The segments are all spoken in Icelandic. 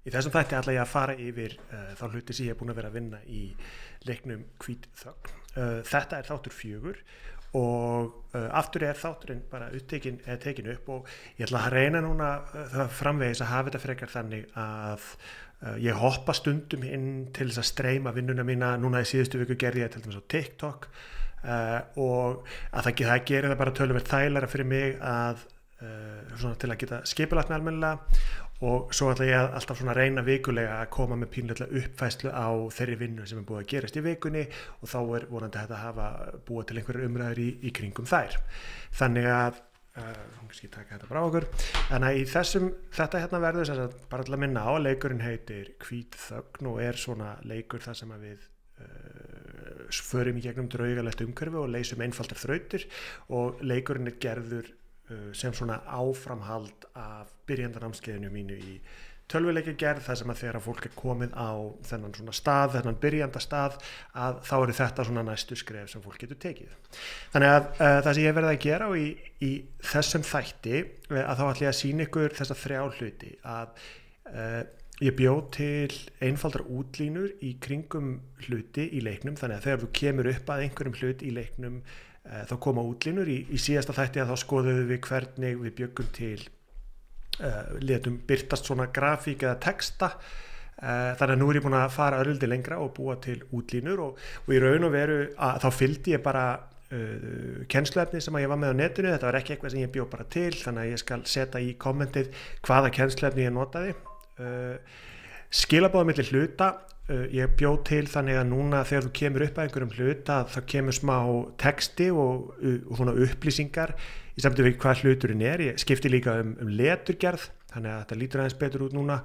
Í þessum þætti ætla ég að fara yfir þá hluti sem ég búin að vera að vinna í leiknum Hvít þögn. Þetta þáttur 4 og aftur þátturinn bara tekin upp og ég ætla að reyna núna það framvegis að hafa þetta frekar þannig að ég hoppa stundum inn til þess að streyma vinnuna mína. Núna í síðustu viku gerði ég til dæmis á TikTok og að það gerir það bara töluvert þægilegra fyrir mig að svona til að geta skipulagt með almennilega og svo ætla ég alltaf svona reyna vikulega að koma með pínlega uppfæslu á þeirri vinnu sem búið að gerast í vikunni og þá vonandi hægt að hafa búið til einhverjar umræður í kringum þær. Þannig að kannski taka þetta frá okkur. Þannig að þetta verður sem sagt bara til að minna á, leikurinn heitir Hvít þögn og svona leikur þar sem að við förum í gegnum draugalegt umhverfi og leysum einfaldar þrautir og leikurinn gerður sem svona áframhald af byrjandanámskeiðinu mínu í tölvuleikjagerð, þar sem að þegar fólk komið á þennan svona stað, þennan byrjandastað, að þá eru þetta svona næstu skref sem fólk getur tekið. Þannig að það sem ég verið að gera og í þessum þætti að þá ætla ég að sýna ykkur þessa 3 hluti, að ég bjó til einfaldar útlínur í kringum hluti í leiknum, þannig að þegar þú kemur upp að einhverjum hlut í leiknum þá koma útlínur. Í síðasta þætti að þá skoðuðum við hvernig við bjöggum til letum birtast svona grafík eða texta, þannig að nú ég búin að fara örlítið lengra og búa til útlínur og í raun og veru þá fylgdi ég bara kennsluefni sem ég var með á netinu. Þetta var ekki eitthvað sem ég bjó bara til, þannig að ég skal setja í kommentið hvaða kennsluefni ég notaði. Skilaboð milli hluta ég bjó til þannig að núna þegar þú kemur upp að einhverjum hluta þá kemur smá texti og svona upplýsingar í sambandi við hvað hluturinn ég skipti líka um leturgerð, þannig að þetta lítur aðeins betur út núna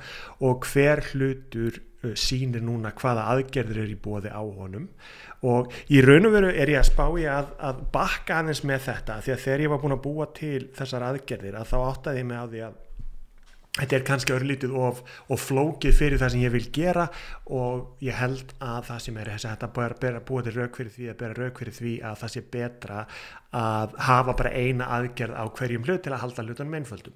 og hver hlutur sýnir núna hvaða aðgerðir í boði á honum og í raun og veru ég að spá ég að bakka aðeins með þetta því að þegar ég var búin að búa til þessar aðgerðir að þá áttaði ég mig á því að þetta kannski örlítið of flókið fyrir það sem ég vil gera og ég held að það sem þetta bara búa til rök fyrir því að það sé betra að hafa bara eina aðgerð á hverjum hlut til að halda hlutunum einföldum.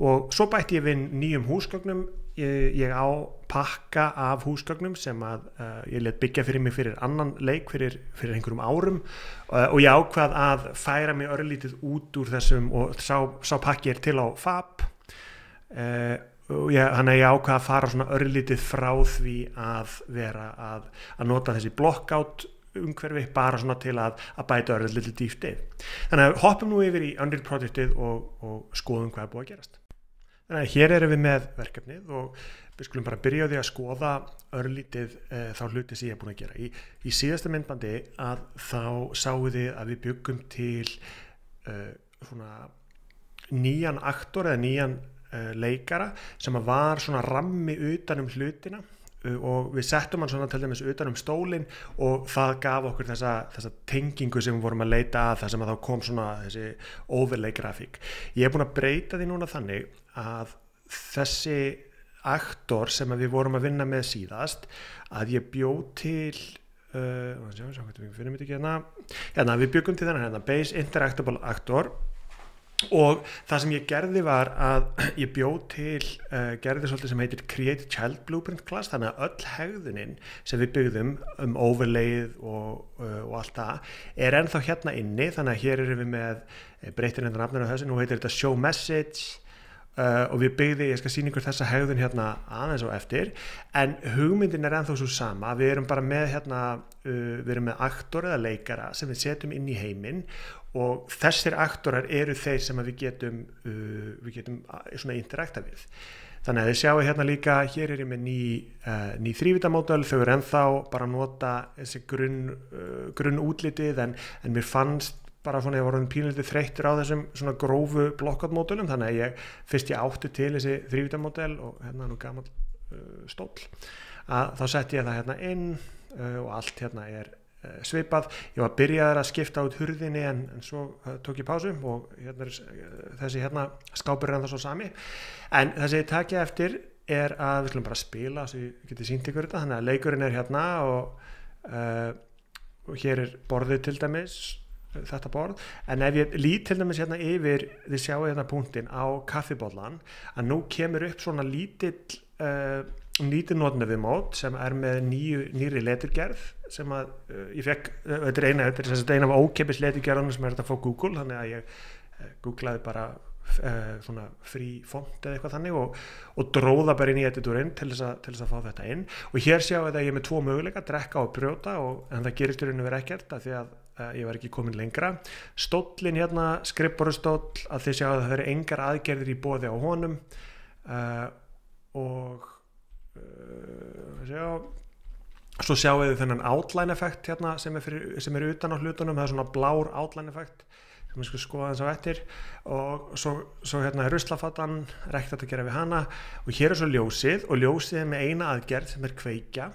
Og svo bætti ég við nýjum húsgögnum. Ég á pakka af húsgögnum sem að ég lét byggja fyrir mig fyrir annan leik fyrir einhverjum árum og ég ákvað að færa mig örlítið út úr þessum og sá pakki til á Fab. Þannig að ég ákvað að fara svona örlítið frá því að vera að nota þessi blockout umhverfi bara svona til að bæta örlítið dýftið. Þannig að hoppum nú yfir í Unreal projektið og skoðum hvað búið að gerast. Þannig að hér erum við með verkefnið og við skulum bara byrja á því að skoða örlítið þá hluti sem ég búin að gera. Í síðasta myndbandi að þá sáum þið að við bjuggum til svona nýjan aktor eða nýjan leikara sem var svona rammi utan hlutina og við settum hann svona til dæmis utan stólinn og það gaf okkur þessa tengingu sem við vorum að leita að þar sem að þá kom svona þessi overlay grafík. Ég er búin að breyta því núna þannig að þessi aktor sem við vorum að vinna með síðast að ég bjó til við bjöggum til þennan base interactable aktor og það sem ég gerði var að ég bjó til gerði svolítið sem heitir Create Child Blueprint Class, þannig að öll hegðunin sem við byggðum overlayið og allt það ennþá hérna inni, þannig að hér erum við með breytir hérna nafninu á þessu, nú heitir þetta Show Message og ég skal sýna ykkur þessa hegðun hérna aðeins á eftir, en hugmyndin ennþá svo sama, við erum bara með við erum með aktor eða leikara sem við setjum inn í heiminn og þessir aktorar eru þeir sem við getum svona interakta við. Þannig að þið sjáu hérna líka, hér ég með ný 3D-módel, þau eru ennþá bara að nota þessi grunn útlitið en mér fannst bara svona ég var pínlítið þreyttur á þessum svona grófu blockout-módelum, þannig að fyrst ég átti til þessi 3D-módel og hérna nú gamall stóll, að þá setti ég það hérna inn og allt hérna svipað. Ég var byrjaður að skipta út hurðinni en svo tók ég pásu og hérna þessi hérna skápur ennþá svo sami, en þessi takja eftir að við skulum bara spila svo ég geti sýnt ykkur þetta. Þannig að leikurinn hérna og hér borðið til dæmis þetta borð, en ef ég lít til dæmis hérna yfir, þið sjáu hérna punktinn á kaffibollan, að nú kemur upp svona lítill nýti notendavimót sem með nýri leturgerð sem að ég fekk, þetta er eina af ókeypis leturgerðunum sem hægt að fá Google, þannig að ég googlaði bara svona frí font eða eitthvað þannig og dróða bara inn í editorinn til þess að fá þetta inn og hér sjáum við að ég með 2 möguleika, drekka og brjóta en það gerist í raun og veru ekkert af því að ég var ekki komin lengra. Stóllinn hérna, skrifborðsstóll, að þið sjáum að það eru engar aðgerðir í boði á honum og svo sjáum við þennan outline effekt hérna sem er utan á hlutunum, það er svona blár outline effekt sem við skulum skoða þess á eftir og svo hérna er ruslafatan, rekt að gera við hana og hér er svo ljósið og ljósið er með eina aðgerð sem er kveikja,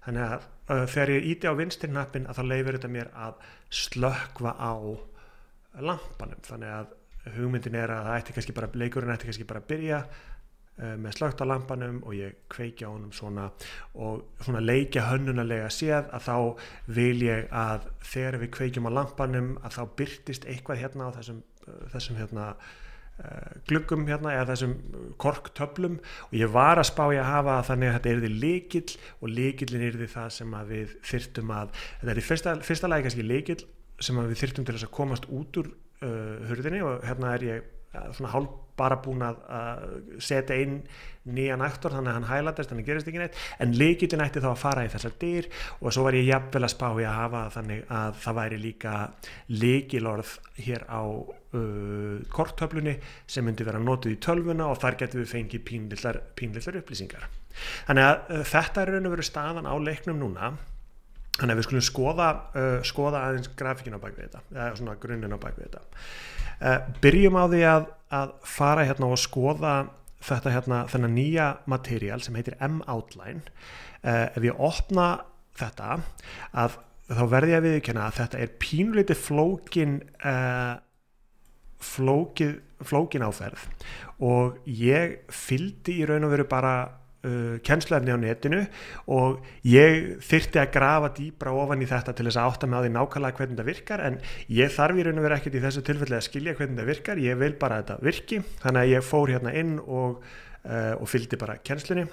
þannig að þegar ég íti á vinstri hnappinn að þá leyfir þetta mér að slökkva á lampanum, þannig að hugmyndin er að leikurinn ætti kannski bara að byrja með slökkt á lampanum og ég kveiki á honum svona og svona leikja hönnunarlega séð að þá vil ég að þegar við kveikjum á lampanum að þá birtist eitthvað hérna á þessum hérna gluggum hérna eða þessum korktöflum og ég var að spá ég að hafa þannig að þetta yrði lykill og lykillinn yrði það sem að við þyrftum þetta er í fyrsta lagi kannski lykill sem að við þyrftum til þess að komast út úr hurðinni og hérna er ég svona hálf bara búin að setja inn nýjan aktor þannig að hann hælatast, þannig gerist ekki neitt en lykillinn ætti þá að fara í þessar dyr og svo var ég jafnvel að spá ég að hafa þannig að það væri líka lykilorð hér á korktöflunni sem myndi vera notuð í tölvuna og þar getum við fengið pínlitlar upplýsingar. Þannig að þetta er raun og veru staðan á leiknum núna. Þannig að við skulum skoða aðeins grafíkinn á bakvið þetta, eða svona grunninn á bakvið þetta. Byrjum á því að fara hérna og skoða þetta hérna, þennan nýja material sem heitir M-Outline. Ef ég opna þetta, þá verði ég að viðurkenna að þetta er pínulítið flókin áferð og ég fylgdi í raun og veru bara kennsluefni á netinu og ég þyrfti að grafa dýpra ofan í þetta til þess að átta mig á því nákvæmlega hvernig þetta virkar en ég þarf í raun og veru ekkert í þessu tilfelli að skilja hvernig þetta virkar, ég vil bara að þetta virki þannig að ég fór hérna inn og fylgdi bara kennslunni.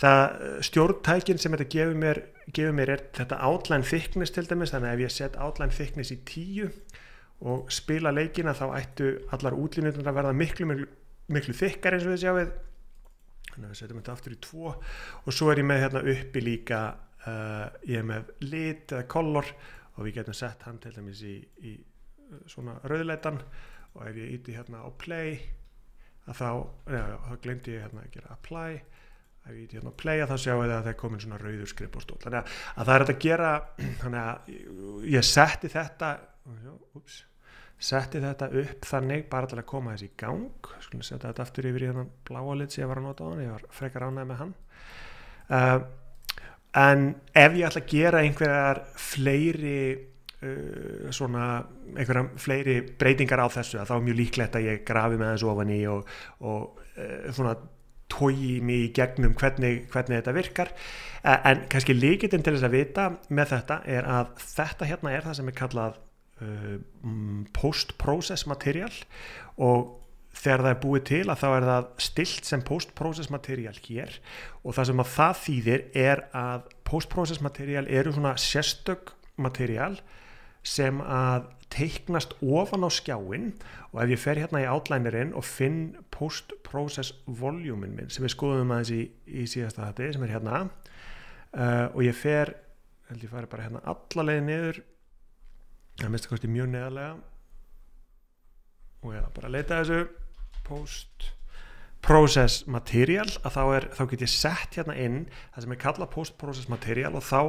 Það stjórntækin sem þetta gefur mér er þetta outline thickness til dæmis, þannig að ef ég set outline thickness í 10 og spila leikina þá ættu allar útlínurnar að verða miklu þykkar eins og við sjáum þannig að við setjum þetta aftur í 2 og svo er ég með hérna uppi líka ég er með lit eða color og við getum sett hann til dæmis í svona rauðleitan og ef ég íti hérna á play að þá glemdi ég hérna að gera apply ef ég íti hérna á play að þá sjáum við að það er komin svona rauður skrifborðstóll þannig að það er að gera þannig að ég setti þetta upp þannig bara til að koma þessi í gang skulum setja þetta aftur yfir í þennan bláa lit sem ég var að nota á hann, ég var frekar ánægður með hann en ef ég ætla að gera einhverjar fleiri breytingar á þessu þá er mjög líklegt að ég grafi með þessu ofan í og svona togi mig í gegnum hvernig þetta virkar en kannski lykillinn til þess að vita með þetta er að þetta hérna er það sem er kallað post-process material og þegar það er búið til að þá er það stillt sem post-process material hér og það sem að það þýðir er að post-process material eru svona sérstök material sem að teiknast ofan á skjáin og ef ég fer hérna í outlinerinn og finn post-process volumin minn sem við skoðum aðeins í síðasta þetta sem er hérna og ég fari bara hérna alla leið niður það minnst kosti mjög neðarlega og ég bara leita þessu post-process material að þá get ég sett hérna inn það sem er kallað post-process material og þá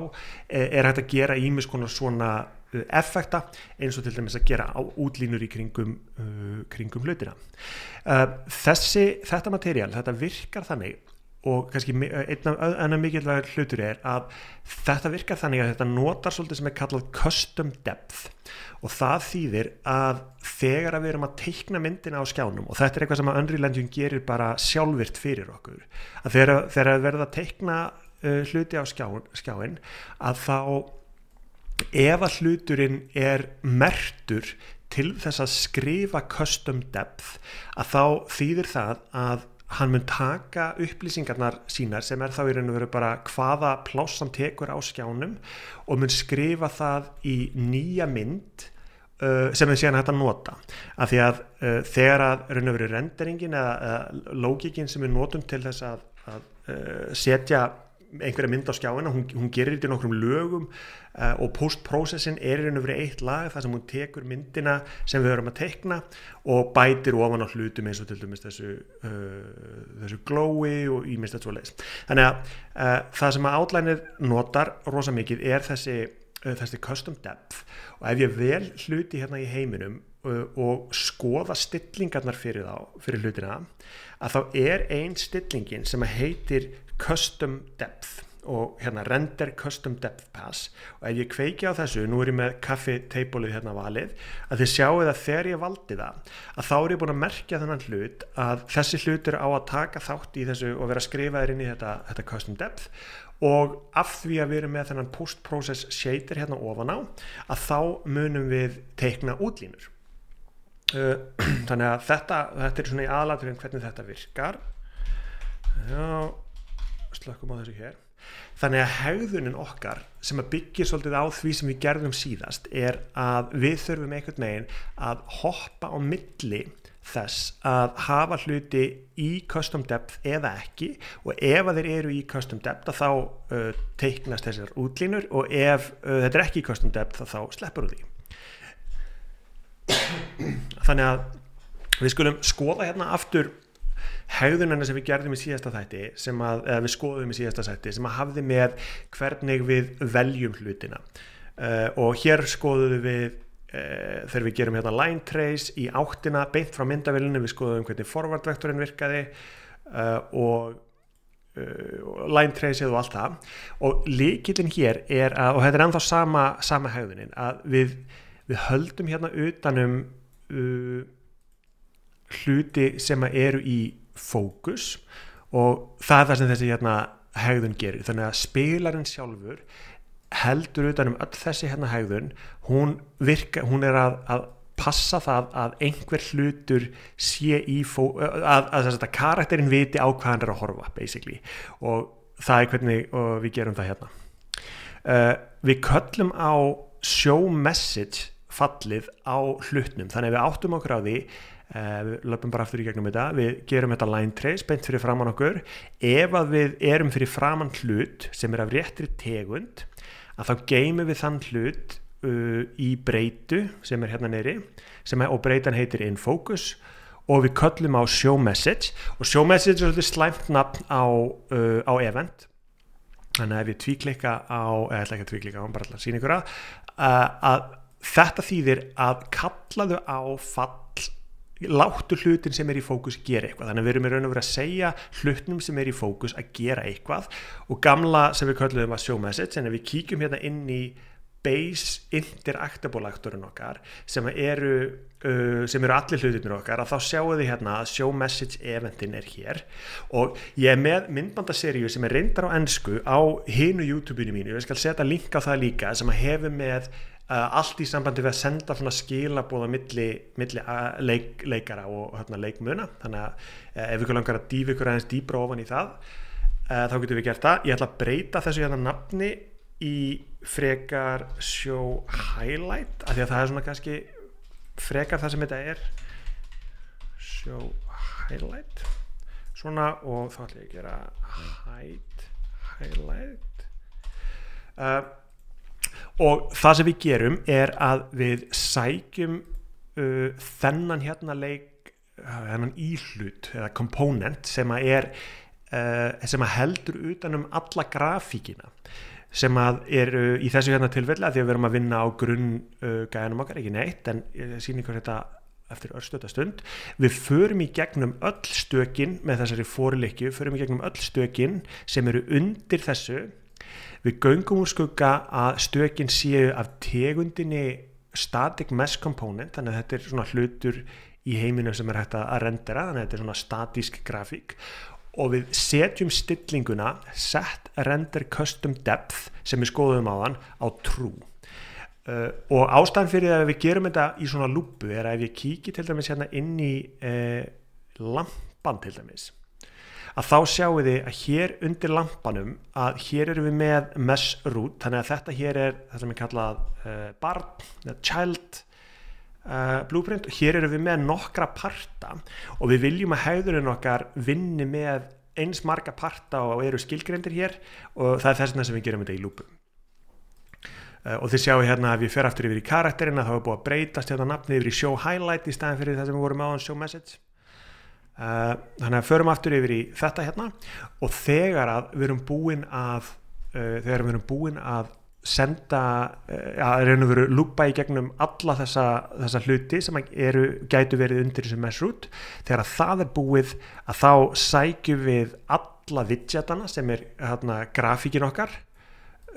er hægt að gera ýmis konar svona effekta eins og til dæmis að gera á útlínur í kringum hlutina. Þetta material, þetta virkar þannig og kannski einn mikilvægur hlutur er að þetta virkar þannig að þetta notar svolítið sem er kallað custom depth og það þýðir að þegar við erum að teikna myndina á skjánum og þetta er eitthvað sem að Unreal Engine gerir bara sjálfvirkt fyrir okkur að þegar við verðum að teikna hluti á skjáin að þá ef að hluturinn er merktur til þess að skrifa custom depth að þá þýðir það að hann mun taka upplýsingarnar sínar sem þá í raun og veru bara hvaða pláss hann tekur á skjánum og mun skrifa það í nýja mynd sem við síðan hægt að nota af því að þegar að raun og veru renderingin eða lógikin sem við notum til þess að setja einhverja mynd á skjáina, hún gerir þetta í nokkrum lögum og post-processin í raun og veru eitt lag þar sem hún tekur myndina sem við erum að teikna og bætir ofan á hlutum eins og til dæmis þessu glói og ýmislegt svoleiðis. Þannig að það sem að outliner notar rosa mikið þessi custom depth og ef ég vel hluti hérna í heiminum og skoða stillingarnar fyrir hlutina að þá ein stillingin sem heitir custom depth og hérna render custom depth pass og ef ég kveiki á þessu, nú ég með kaffiteipolið hérna valið, að þið sjáu að þegar ég valdi það, að þá ég búin að merkja þennan hlut að þessi hlutur á að taka þátt í þessu og vera skrifaðir inn í þetta custom depth og af því að við erum með þennan post-process shader hérna ofan á, að þá munum við teikna útlínur. Þannig að þetta svona í aðalatriðum hvernig þetta virkar. Já, slökkum á þessu hér. Þannig að hegðunin okkar sem að byggir svolítið á því sem við gerðum síðast að við þurfum einhvern veginn að hoppa á milli þess að hafa hluti í custom depth eða ekki og ef að þeir eru í custom depth þá teiknast þessar útlínur og ef þetta ekki í custom depth þá sleppur því. Þannig að við skulum skoða hérna aftur hegðunina sem við gerðum í síðasta þætti eða við skoðum í síðasta þætti sem að hafði með hvernig við veljum hlutina og hér skoðum við þegar við gerum hérna line trace í áttina beint frá myndavélinu, við skoðum hvernig forward vektorinn virkaði og line traceið og allt það og lykillinn hér og þetta ennþá sama hegðunin að við höldum hérna utanum hluti sem eru í fókus og það sem þessi hérna hegðun gerir, þannig að spilarinn sjálfur heldur utan öll þessi hérna hegðun, hún að passa það að einhver hlutur sé í að karakterinn viti á hvað hann að horfa basically og það hvernig við gerum það hérna. Við köllum á show message fallið á hlutnum, þannig að við áttum okkur á því við löpum bara aftur í gegnum þetta, við gerum þetta line trace beint fyrir framan okkur, ef að við erum fyrir framan hlut sem af réttri tegund, að þá geymum við þann hlut í breytu sem hérna neyri og breytan heitir in focus og við köllum á show message og show message er svolítið slæmt nafn á event, þannig að ef ég tvíklikka eða ætla ekki að tvíklikka á, bara ætla að sýna ykkur að þetta þýðir að kallaðu á láttu hlutin sem í fókus gera eitthvað, þannig að við erum í raun og veru að segja hlutnum sem í fókus að gera eitthvað og gamla sem við köllum að show message, en ef við kíkjum hérna inn í base interactable aktorinn okkar sem eru allir hlutirnir okkar, að þá sjáum við hérna að show message eventin hér og ég með myndbandaseríu sem reyndar á ensku á hinu YouTube-inu mínu, ég skal setja link á það líka sem að hefur með allt í sambandi við að senda svona skilaboð á milli leikara og leikmuna, þannig að ef ykkur langar að dýfa ykkur aðeins dýpra ofan í það þá getum við gert það. Ég ætla að breyta þessu hérna nafni í frekar show highlight af því að það svona kannski frekar það sem þetta show highlight svona og þá ætla ég að gera highlight og það sem við gerum að við sækjum þennan hérna þennan íhlut eða component sem að heldur utanum alla grafíkina sem að í þessu hérna tilfelli að því að við erum að vinna á grunngæðanum okkar, ekki neitt en ég sýni ykkur þetta eftir örstutta stund. Við förum í gegnum öll stökin með þessari forleikju, förum í gegnum öll stökin sem eru undir þessu. Við göngum úr skugga að stökin séu af tegundinni static mesh component, þannig að þetta svona hlutur í heiminum sem hægt að rendera, þannig að þetta svona statísk grafík og við setjum stillinguna set render custom depth sem við skoðum áðan á true og ástæðan fyrir að við gerum þetta í svona lúpu að ef ég kíki til dæmis hérna inn í lampan til dæmis að þá sjáum við að hér undir lampanum að hér erum við með mesh root, þannig að þetta hér það sem kallað barn, child blueprint, og hér erum við með nokkra parta og við viljum að hegðurinn okkar vinni með eins marga parta og eru skilgreindir hér og það þess vegna sem við gerum þetta í lúpum. Og þið sjáu hérna að við fer aftur yfir í karakterina, þá búið að breytast hérna nafnið yfir í show highlight í staðin fyrir það sem við vorum áðan show message. Þannig að förum aftur yfir í þetta hérna og þegar við erum búin að senda lúpa í gegnum alla þessa hluti sem gætu verið undir þessu mesh root, þegar það búið að þá sækjum við alla widgetana sem grafíkin okkar.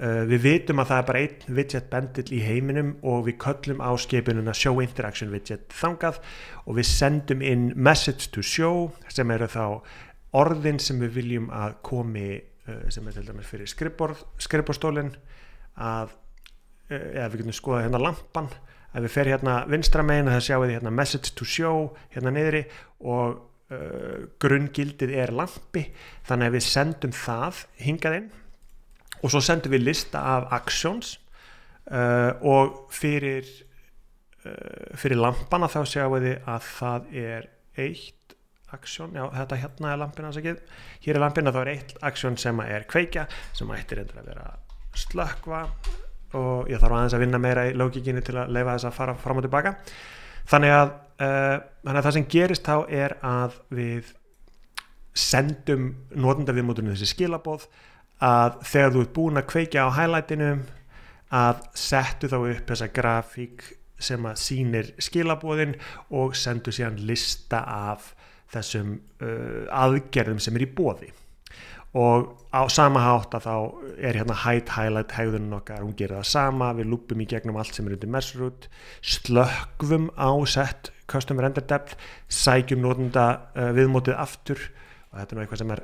Við vitum að það bara einn widget bendill í heiminum og við köllum á skipununa show interaction widget þangað og við sendum inn message to show sem eru þá orðin sem við viljum að komi sem til dæmis fyrir skrifborðstólinn að við getum skoðað hérna lampan að við fer hérna vinstra megin og það sjáum við hérna message to show hérna niðri og grunngildið lampi, þannig að við sendum það hingað inn og svo sendum við lista af actions og fyrir lampana þá sjáum við að það eitt action, já þetta hérna lampin hér lampin og þá eitt action sem kveikja sem ætti reyndar að vera slökkva og ég þarf aðeins að vinna meira í lógíkinni til að leyfa þess að fara fram og tilbaka. Þannig að það sem gerist þá að við sendum notendaviðmótinu þessi skilaboð að þegar þú ert búin að kveikja á highlightinu að settu þá upp þessa grafík sem að sýnir skilaboðin og sendu síðan lista af þessum aðgerðum sem í boði og á sama hátt að þá hérna highlight hegðunin okkar, hún gerir það sama, við lúpum í gegnum allt sem undir mesh root, slökkvum á set custom render depth, sækjum notenda viðmótið aftur og þetta eitthvað sem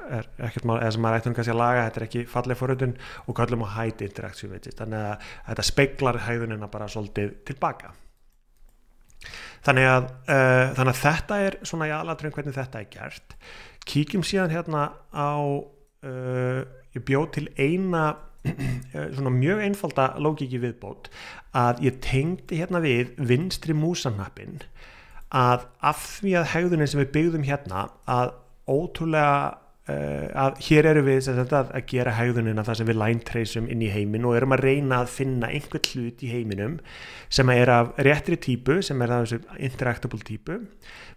ekkert mál eða sem maður ætti kannski að laga, þetta ekki falleg forritun og kallum á hide interaction widget, þannig að þetta speglar hegðunina bara svolítið tilbaka. Þannig að þetta svona í aðalatriðum hvernig þetta gert. Kíkjum síðan hérna á ég bjó til eina svona mjög einfalda lógíki viðbót að ég tengdi hérna við vinstri músahnappinn að af því að hegðunin sem við byggðum hérna að ótrúlega að hér erum við að gera hegðunina það sem við line traceum inn í heiminn og erum að reyna að finna einhvern hlut í heiminum sem af réttri típu sem það þessu interactable típu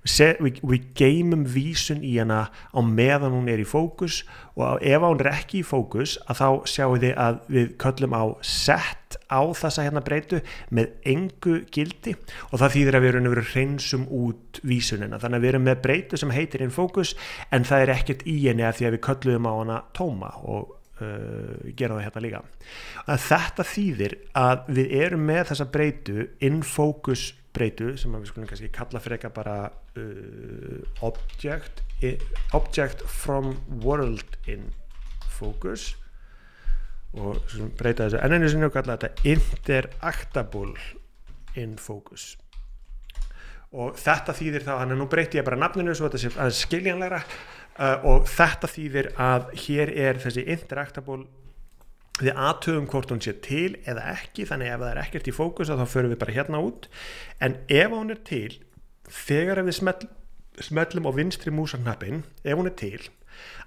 við geymum vísun í hana á meðan hún í fókus og ef hún ekki í fókus að þá sjáum við að við köllum á set á þessa hérna breytu með engu gildi og það þýðir að við erum hreinsum út vísunina, þannig að við erum með breytu sem heitir in focus en það ekkert í henni að því að við köllum á hana tóma og gera það hérna líka. Að þetta þýðir að við erum með þessa breytu in focus breytu sem við skulum kannski kalla freka bara object from world in focus og breyta þessu enn einu sinni og kalla þetta interactable in focus og þetta þýðir þá, þannig að nú breyti ég bara nafninu svo þetta sé aðeins skiljanlegra og þetta þýðir að hér þessi interactable við athugum hvort hún sé til eða ekki, þannig ef það ekkert í fókus þá förum við bara hérna út en ef hún til þegar við smellum á vinstri músahnappinn ef hún til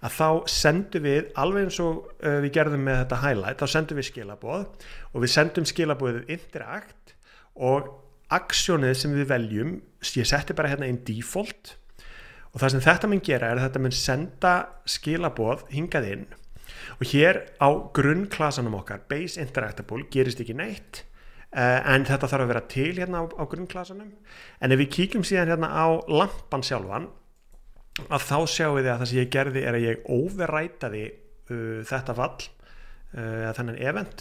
að þá sendum við alveg eins og við gerðum með þetta highlight, þá sendum við skilaboð og við sendum skilaboðið interact og aksjónið sem við veljum, ég setti bara hérna inn default og það sem þetta mun gera að þetta mun senda skilaboð hingað inn og hér á grunnklasanum okkar base interactable gerist ekki neitt en þetta þarf að vera til hérna á grunnklasanum en ef við kíkjum síðan hérna á lampan sjálfan að þá sjáum við að það sem ég gerði að ég overrætaði þetta fall þennan event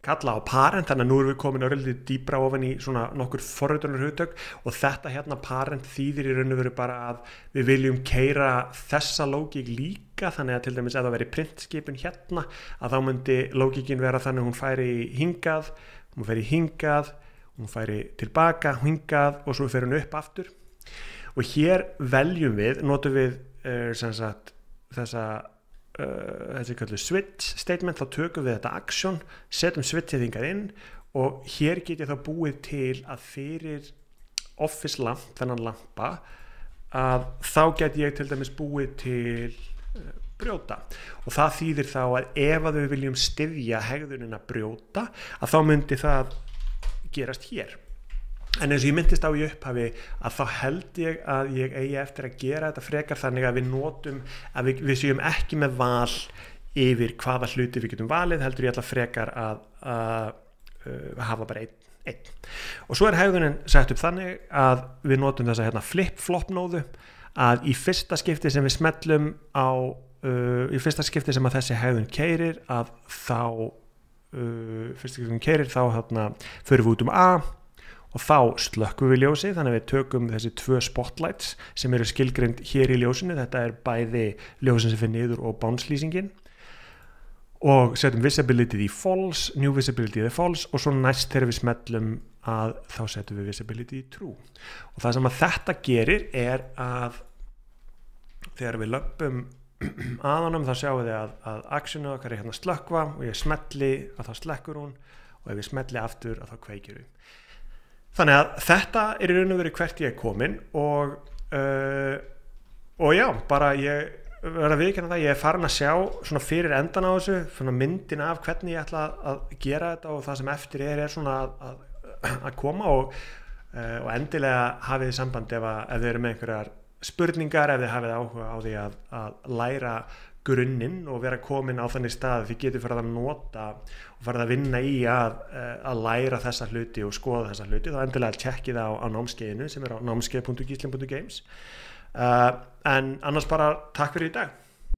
kalla á parent, þannig að nú erum við komin örlítið dýpra ofan í svona nokkur forritunar hugtök og þetta hérna parent þýðir í raun og veru bara að við viljum keyra þessa lógík líka, þannig að til dæmis ef það veri printskipun hérna að þá myndi lógíkin vera þannig að hún færi hingað, hún færi tilbaka hingað og svo fer hún upp aftur og hér veljum við, notum við sem sagt þessi kallu switch statement, þá tökum við þetta action, setjum switchið hingað inn og hér get ég þá búið til að fyrir office lamp, þennan lampa, að þá get ég til dæmis búið til brjóta og það þýðir þá að ef að við viljum styðja hegðunina brjóta að þá myndi það gerast hér. En eins og ég myndist á í upphafi að þá held ég að ég eigi eftir að gera þetta frekar þannig að við notum að við séum ekki með val yfir hvaða hluti við getum valið, heldur ég ætla frekar að hafa bara einn. Og svo hegðunin sett upp þannig að við notum þessa flip-flop nóðu að í fyrsta skipti sem við smellum á í fyrsta skipti sem að þessi hegðun keyrir að þá förum við út A og þá slökkum við ljósið, þannig að við tökum þessi 2 spotlights sem eru skilgreind hér í ljósinu, þetta er bæði ljósin sem fyrir niður og bounce-lýsingin og setjum visibility í false, new visibility í false og svo næst þegar við smellum að þá setjum við visibility í true og það sem að þetta gerir er að þegar við löpum að honum þá sjáum við að actionu okkar er slökkva og ég smelli að þá slekkur hún og ef ég smelli aftur að þá kveikir hún. Þannig að þetta er í raun og veru hvert ég er komin og já, bara ég verð að viðurkenna það, ég er farin að sjá svona fyrir endan á þessu, svona myndin af hvernig ég ætla að gera þetta og það sem eftir er svona að koma og endilega hafið þið samband ef þið eru með einhverjar spurningar, ef þið hafið áhuga á því að læra grunninn og vera komin á þannig stað þið getur farið að nota og farið að vinna í að læra þessa hluti og skoða þessa hluti, þá endilega tjekkið á námskeiðinu sem er á námskeið.gisling.games en annars bara takk fyrir í dag.